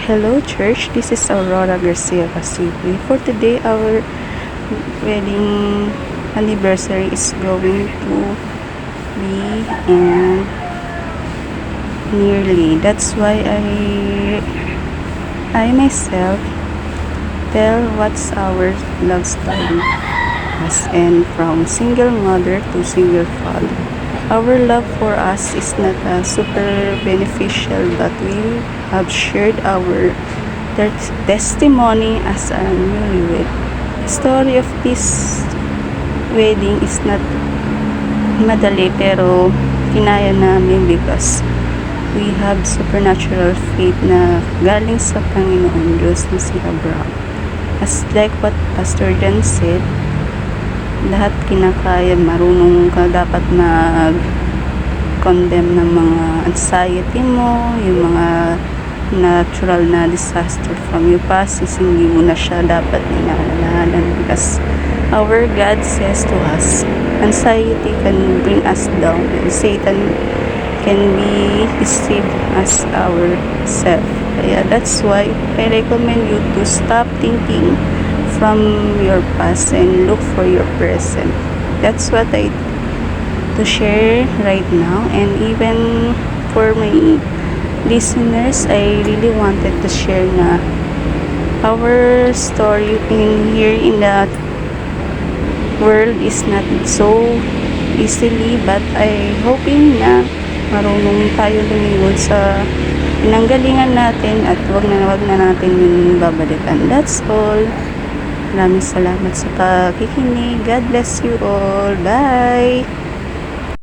Hello church, this is Aurora Garcia Casipri. For today, our wedding anniversary is going to be in nearly. That's why I myself tell what's our love story and from single mother to single father. Our love for us is not super beneficial, but we have shared our testimony as a newlywed. The story of this wedding is not madali, pero kinaya namin because we have supernatural faith na galing sa Panginoon Diyos na si Abraham. As like what Pastor Jan said, lahat kinakaya, marunong ka dapat mag-condemn ng mga anxiety mo, yung mga natural na disaster from your past, is hindi mo na siya dapat inaalalahanan because our God says to us, anxiety can bring us down and Satan can be deceived as ourself. Kaya that's why I recommend you to stop thinking from your past and look for your present. That's what I to share right now. And even for my listeners, I really wanted to share na our story in here in the world is not so easily, but I hoping na marunong tayo lumingon sa pinanggalingan natin at wag na natin yung babalikan. That's all. Maraming salamat sa pakikinig. God bless you all. Bye!